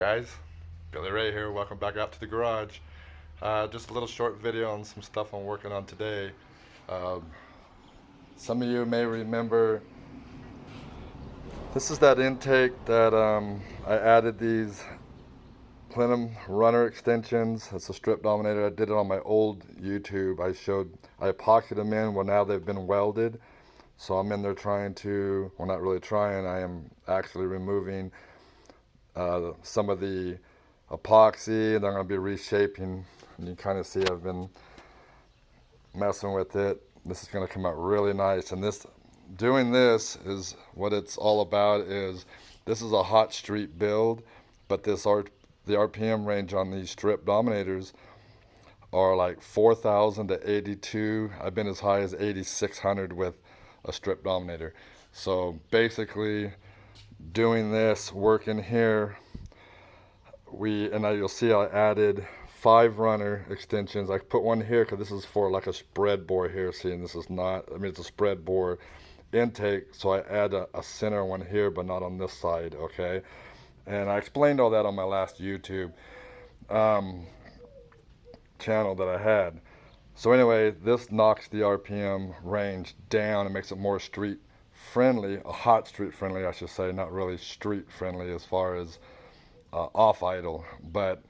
Guys, Billy Ray here. Welcome back out to the garage. Just a little short video on some stuff I'm working on today. Um, some of you may remember this is that intake that I added these plenum runner extensions. It's a strip dominator. I did it on my old YouTube. I epoxied them in. Well, now they've been welded. So I'm in there trying to, well, not really trying, I am actually removing some of the epoxy, and I'm going to be reshaping. And you kind of see I've been messing with it. This is going to come out really nice. And doing this is what it's all about. This is a hot street build, but the RPM range on these strip dominators are like 4,000 to 82. I've been as high as 8,600 with a strip dominator. So basically, doing this work in here, you'll see I added 5 runner extensions. I put one here because this is for like a spread bore here. See, and this is not, it's a spread bore intake, so I add a center one here, but not on this side, okay? And I explained all that on my last YouTube channel that I had. So anyway, this knocks the RPM range down and makes it more street friendly, a hot street friendly, I should say, not really street friendly as far as off idle, but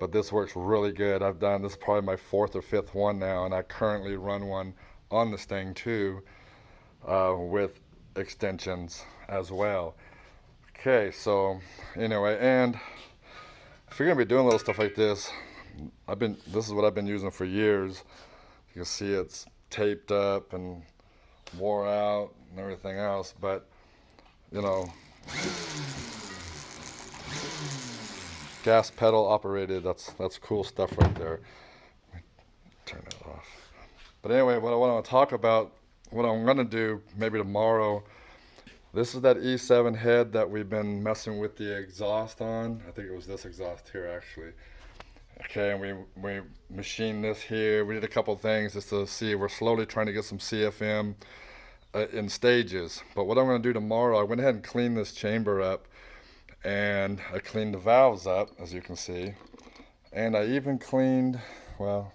this works really good. This is probably my 4th or 5th one now, and I currently run one on this thing too, with extensions as well. Okay, so anyway, and if you're gonna be doing little stuff like this, this is what I've been using for years. You can see it's taped up and wore out and everything else, but you know, gas pedal operated, that's cool stuff right there. Turn it off. But anyway, what I want to talk about, what I'm going to do maybe tomorrow, this is that E7 head that we've been messing with the exhaust on. I think it was this exhaust here actually. Okay, and we machined this here. We did a couple things just to see. We're slowly trying to get some CFM in stages. But what I'm going to do tomorrow, I went ahead and cleaned this chamber up, and I cleaned the valves up, as you can see. And I even cleaned, well,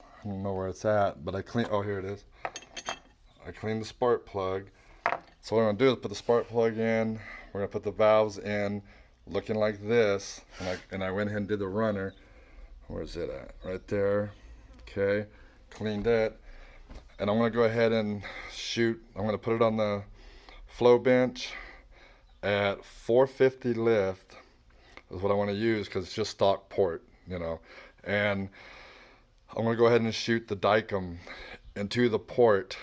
I don't know where it's at, but oh, here it is. I cleaned the spark plug. So what I'm going to do is put the spark plug in. We're going to put the valves in looking like this, and I went ahead and did the runner. Where's it at? Right there. Okay, cleaned it, and I'm going to go ahead and shoot. I'm going to put it on the flow bench at 450 lift is what I want to use, because it's just stock port, and I'm going to go ahead and shoot the dicom into the port,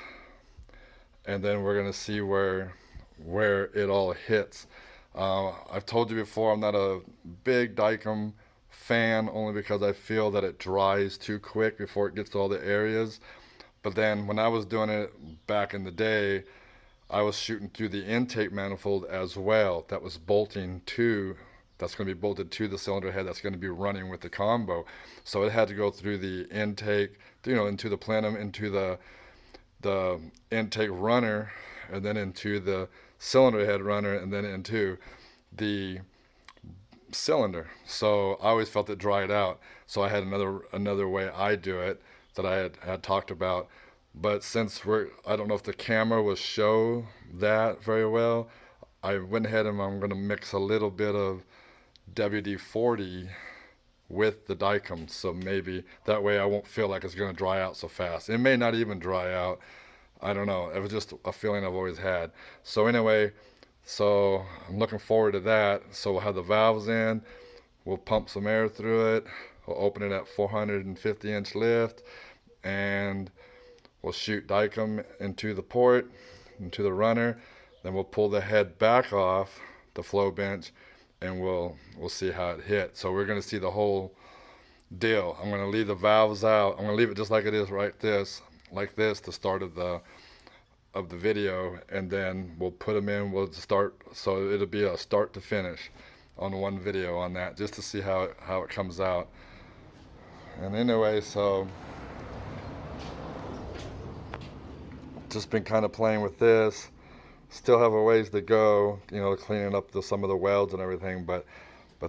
and then we're going to see where it all hits. I've told you before, I'm not a big dicom fan, only because I feel that it dries too quick before it gets to all the areas. But then when I was doing it back in the day, I was shooting through the intake manifold as well. That's going to be bolted to the cylinder head that's going to be running with the combo. So it had to go through the intake, into the plenum, into the intake runner, and then into the cylinder head runner, and then into the cylinder. So I always felt it dried out. So I had another way I do it that I had talked about. But since I don't know if the camera will show that very well, I went ahead and I'm going to mix a little bit of WD-40 with the dicom, so maybe that way I won't feel like it's going to dry out so fast. It may not even dry out. I don't know. It was just a feeling I've always had. So anyway, so I'm looking forward to that. So we'll have the valves in. We'll pump some air through it. We'll open it at 450-inch lift, and we'll shoot dicom into the port, into the runner. Then we'll pull the head back off the flow bench, and we'll see how it hits. So we're going to see the whole deal. I'm going to leave the valves out. I'm going to leave it just like it is like this, the start of the video, and then we'll put them in. We'll start, so it'll be a start to finish on one video on that, just to see how it comes out. And anyway, so just been kind of playing with this. still have a ways to go, you know, cleaning up some of the welds and everything, but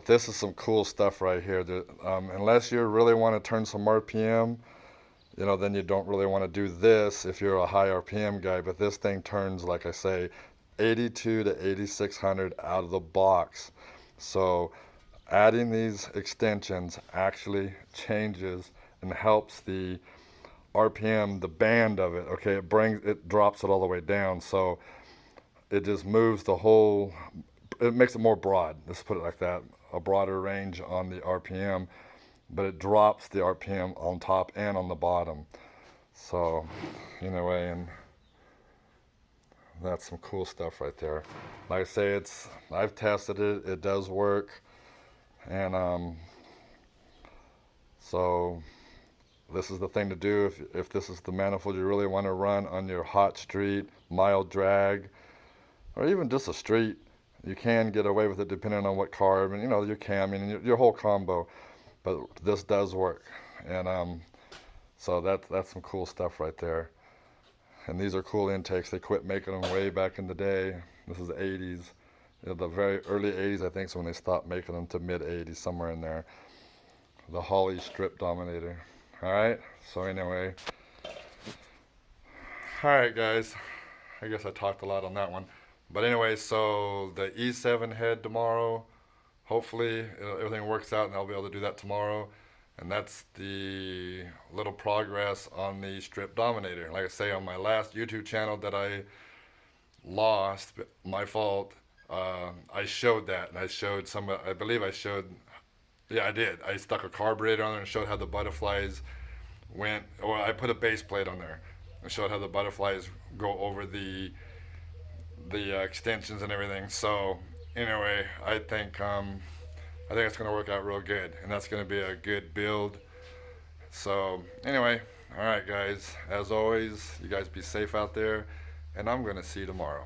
this is some cool stuff right here. Unless you really want to turn some RPM, you know, then you don't really want to do this if you're a high RPM guy. But this thing turns, like I say, 82 to 8600 out of the box. So adding these extensions actually changes and helps the RPM, the band of it. Okay, it drops it all the way down. So it just moves the whole, it makes it more broad. Let's put it like that, a broader range on the RPM, but it drops the RPM on top and on the bottom. So anyway, and that's some cool stuff right there. Like I say, I've tested it. It does work, and so this is the thing to do if this is the manifold you really want to run on your hot street, mild drag, or even just a street. You can get away with it depending on what carb and, you know, your cam and your whole combo. But this does work, and so that's some cool stuff right there. And these are cool intakes. They quit making them way back in the day. This is the 80s. You know, the very early 80s, I think, is when they stopped making them, to mid 80s, somewhere in there. The Holley Strip Dominator. All right. So anyway, all right, guys. I guess I talked a lot on that one. But anyway, so the E7 head tomorrow. Hopefully everything works out and I'll be able to do that tomorrow. And that's the little progress on the Strip Dominator. Like I say, on my last YouTube channel that I lost, my fault, I showed that. And I showed I believe I showed, yeah, I did. I stuck a carburetor on there and showed how the butterflies went, or I put a base plate on there and showed how the butterflies go over the extensions and everything. So anyway, I think it's going to work out real good, and that's going to be a good build. So anyway, all right, guys. As always, you guys be safe out there, and I'm going to see you tomorrow.